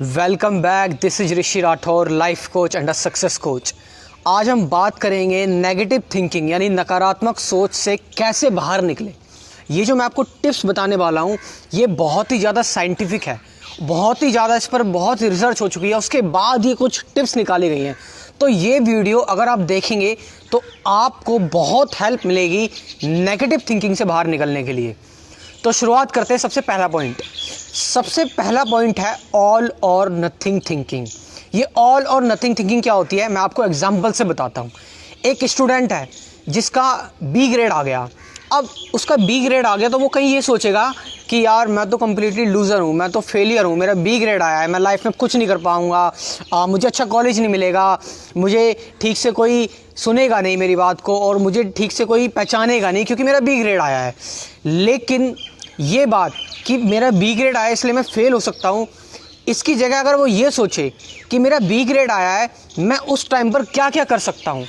Welcome back, this is Rishi Rathore, life coach and a success coach. आज हम बात करेंगे नेगेटिव थिंकिंग यानी नकारात्मक सोच से कैसे बाहर निकले। ये जो मैं आपको टिप्स बताने वाला हूँ ये बहुत ही ज़्यादा साइंटिफिक है, बहुत ही ज़्यादा इस पर बहुत ही रिसर्च हो चुकी है, उसके बाद ये कुछ टिप्स निकाली गई हैं। तो ये वीडियो अगर आप देखेंगे तो आपको बहुत हेल्प मिलेगी नेगेटिव थिंकिंग से बाहर निकलने के लिए। तो शुरुआत करते हैं। सबसे पहला पॉइंट है ऑल और नथिंग थिंकिंग। ये ऑल और नथिंग थिंकिंग क्या होती है मैं आपको एग्जांपल से बताता हूँ। एक स्टूडेंट है जिसका बी ग्रेड आ गया। अब उसका बी ग्रेड आ गया तो वो कहीं ये सोचेगा कि यार मैं तो कम्प्लीटली लूज़र हूँ, मैं तो फेलियर हूँ, मेरा बी ग्रेड आया है, मैं लाइफ में कुछ नहीं कर पाऊँगा, मुझे अच्छा कॉलेज नहीं मिलेगा, मुझे ठीक से कोई सुनेगा नहीं मेरी बात को और मुझे ठीक से कोई पहचानेगा नहीं क्योंकि मेरा बी ग्रेड आया है। लेकिन ये बात कि मेरा बी ग्रेड आया इसलिए मैं फ़ेल हो सकता हूँ, इसकी जगह अगर वो ये सोचे कि मेरा बी ग्रेड आया है, मैं उस टाइम पर क्या क्या कर सकता हूँ,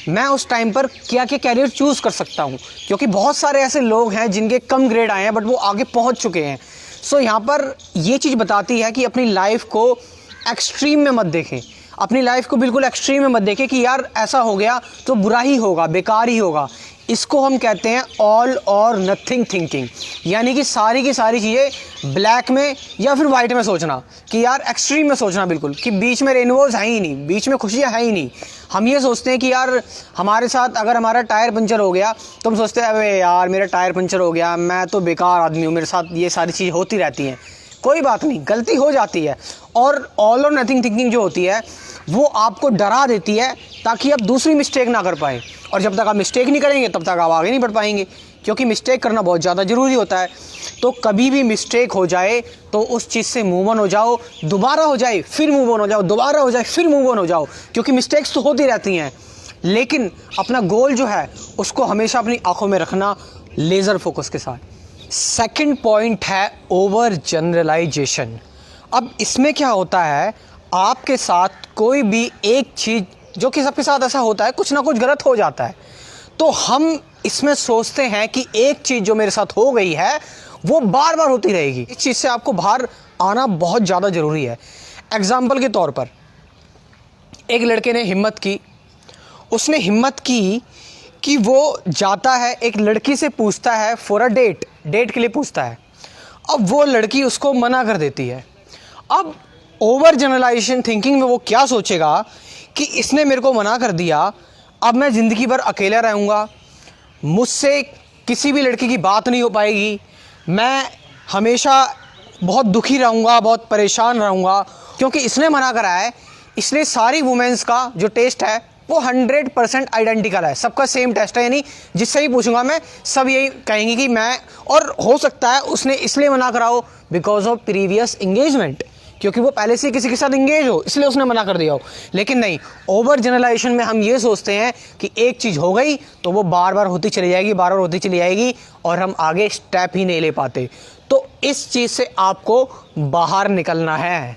मैं उस टाइम पर क्या क्या कैरियर चूज़ कर सकता हूँ। क्योंकि बहुत सारे ऐसे लोग हैं जिनके कम ग्रेड आए हैं बट वो आगे पहुँच चुके हैं। सो यहाँ पर ये चीज़ बताती है कि अपनी लाइफ को एक्सट्रीम में मत देखें, अपनी लाइफ को बिल्कुल एक्सट्रीम में मत देखें कि यार ऐसा हो गया तो बुरा ही होगा, बेकार ही होगा। इसको हम कहते हैं ऑल और नथिंग थिंकिंग, यानी कि सारी की सारी चीज़ें ब्लैक में या फिर वाइट में सोचना, कि यार एक्सट्रीम में सोचना बिल्कुल, कि बीच में रेनबोज है ही नहीं, बीच में खुशियाँ है ही नहीं। हम ये सोचते हैं कि यार हमारे साथ अगर हमारा टायर पंचर हो गया तो हम सोचते हैं अबे यार मेरा टायर पंचर हो गया, मैं तो बेकार आदमी हूँ, मेरे साथ ये सारी चीज़ होती रहती हैं। कोई बात नहीं, गलती हो जाती है। और ऑल और नथिंग थिंकिंग जो होती है वो आपको डरा देती है ताकि आप दूसरी मिस्टेक ना कर पाएँ। और जब तक आप मिस्टेक नहीं करेंगे तब तक आप आगे नहीं बढ़ पाएंगे, क्योंकि मिस्टेक करना बहुत ज़्यादा ज़रूरी होता है। तो कभी भी मिस्टेक हो जाए तो उस चीज़ से मूव ऑन हो जाओ, दोबारा हो जाए फिर मूव ऑन हो जाओ, दोबारा हो जाए फिर मूव ऑन हो जाओ, क्योंकि मिस्टेक्स तो होती रहती हैं। लेकिन अपना गोल जो है उसको हमेशा अपनी आंखों में रखना, लेज़र फोकस के साथ। सेकंड पॉइंट है ओवर जनरलाइजेशन। अब इसमें क्या होता है, आपके साथ कोई भी एक चीज़, जो कि सबके साथ ऐसा होता है, कुछ ना कुछ गलत हो जाता है, तो हम इसमें सोचते हैं कि एक चीज़ जो मेरे साथ हो गई है वो बार बार होती रहेगी। इस चीज़ से आपको बाहर आना बहुत ज़्यादा ज़रूरी है। एग्जाम्पल के तौर पर एक लड़के ने हिम्मत की, उसने हिम्मत की कि वो जाता है एक लड़की से पूछता है फॉर अ डेट के लिए पूछता है। अब वो लड़की उसको मना कर देती है। अब ओवर जनरलाइजेशन थिंकिंग में वो क्या सोचेगा कि इसने मेरे को मना कर दिया, अब मैं ज़िंदगी भर अकेला रहूँगा, मुझसे किसी भी लड़की की बात नहीं हो पाएगी, मैं हमेशा बहुत दुखी रहूँगा, बहुत परेशान रहूँगा, क्योंकि इसने मना करा है। इसलिए सारी वुमेंस का जो टेस्ट है वो 100% आइडेंटिकल है, सबका सेम टेस्ट है, यानी जिससे ही पूछूंगा मैं सब यही कहेंगे कि मैं, और हो सकता है उसने इसलिए मना करा हो बिकॉज ऑफ प्रीवियस इंगेजमेंट, क्योंकि वो पहले से किसी के साथ इंगेज हो इसलिए उसने मना कर दिया हो। लेकिन नहीं, ओवर जनरलाइजेशन में हम ये सोचते हैं कि एक चीज़ हो गई तो वो बार बार होती चली जाएगी, बार बार होती चली जाएगी और हम आगे स्टेप ही नहीं ले पाते। तो इस चीज़ से आपको बाहर निकलना है।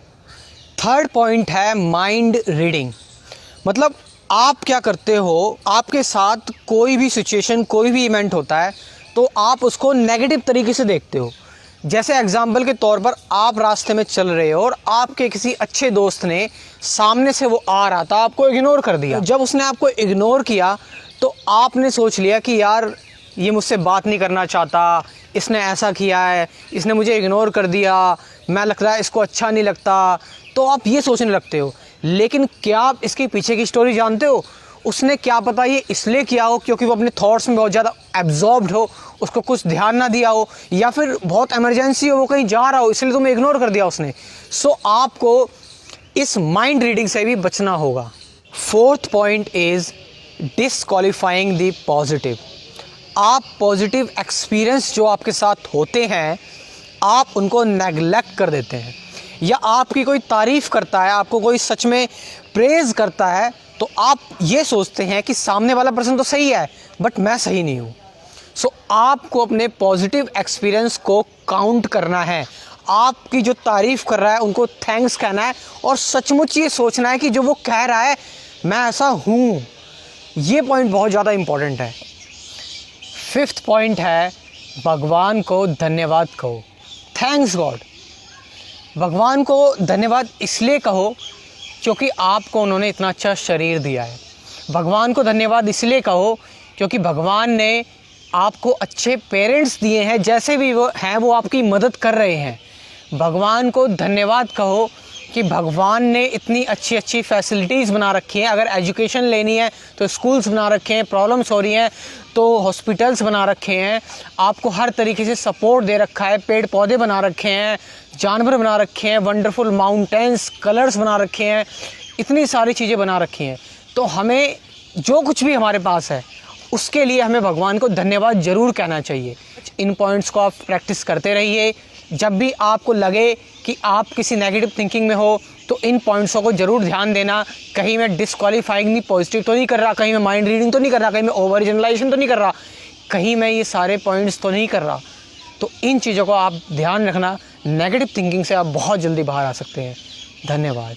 थर्ड पॉइंट है माइंड रीडिंग। मतलब आप क्या करते हो, आपके साथ कोई भी सिचुएशन, कोई भी इवेंट होता है तो आप उसको नेगेटिव तरीके से देखते हो। जैसे एग्जाम्पल के तौर पर आप रास्ते में चल रहे हो और आपके किसी अच्छे दोस्त ने सामने से वो आ रहा था, आपको इग्नोर कर दिया। जब उसने आपको इग्नोर किया तो आपने सोच लिया कि यार ये मुझसे बात नहीं करना चाहता, इसने ऐसा किया है, इसने मुझे इग्नोर कर दिया, मैं लगता है इसको अच्छा नहीं लगता, तो आप ये सोचने लगते हो। लेकिन क्या आप इसके पीछे की स्टोरी जानते हो? उसने क्या पता ये इसलिए किया हो क्योंकि वो अपने थॉट्स में बहुत ज़्यादा एब्जॉर्ब्ड हो, उसको कुछ ध्यान ना दिया हो, या फिर बहुत इमरजेंसी हो, वो कहीं जा रहा हो इसलिए तुम्हें इग्नोर कर दिया उसने। सो आपको इस माइंड रीडिंग से भी बचना होगा। Fourth point is disqualifying the positive. आप पॉजिटिव एक्सपीरियंस जो आपके साथ होते हैं आप उनको नेगलेक्ट कर देते हैं, या आपकी कोई तारीफ़ करता है, आपको कोई सच में प्रेज़ करता है तो आप ये सोचते हैं कि सामने वाला पर्सन तो सही है बट मैं सही नहीं हूँ। सो आपको अपने पॉजिटिव एक्सपीरियंस को काउंट करना है, आपकी जो तारीफ़ कर रहा है उनको थैंक्स कहना है और सचमुच ये सोचना है कि जो वो कह रहा है मैं ऐसा हूँ। ये पॉइंट बहुत ज़्यादा इम्पॉर्टेंट है। फिफ्थ पॉइंट है भगवान को धन्यवाद कहो, थैंक्स गॉड। भगवान को धन्यवाद इसलिए कहो क्योंकि आपको उन्होंने इतना अच्छा शरीर दिया है। भगवान को धन्यवाद इसलिए कहो क्योंकि भगवान ने आपको अच्छे पेरेंट्स दिए हैं, जैसे भी वो हैं वो आपकी मदद कर रहे हैं। भगवान को धन्यवाद कहो कि भगवान ने इतनी अच्छी अच्छी फैसिलिटीज़ बना रखी हैं। अगर एजुकेशन लेनी है तो स्कूल्स बना रखे हैं, प्रॉब्लम्स हो रही हैं तो हॉस्पिटल्स बना रखे हैं, आपको हर तरीके से सपोर्ट दे रखा है, पेड़ पौधे बना रखे हैं, जानवर बना रखे हैं, वंडरफुल माउंटेन्स, कलर्स बना रखे हैं, इतनी सारी चीज़ें बना रखी हैं। तो हमें जो कुछ भी हमारे पास है उसके लिए हमें भगवान को धन्यवाद ज़रूर कहना चाहिए। इन पॉइंट्स को आप प्रैक्टिस करते रहिए। जब भी आपको लगे कि आप किसी नेगेटिव थिंकिंग में हो तो इन पॉइंट्सों को ज़रूर ध्यान देना। कहीं मैं डिस्क्वालीफाइंग नहीं, पॉजिटिव तो नहीं कर रहा, कहीं मैं माइंड रीडिंग तो नहीं कर रहा, कहीं मैं ओवर जनरलाइजेशन तो नहीं कर रहा, कहीं मैं ये सारे पॉइंट्स तो नहीं कर रहा। तो इन चीज़ों को आप ध्यान रखना। नेगेटिव थिंकिंग से आप बहुत जल्दी बाहर आ सकते हैं। धन्यवाद।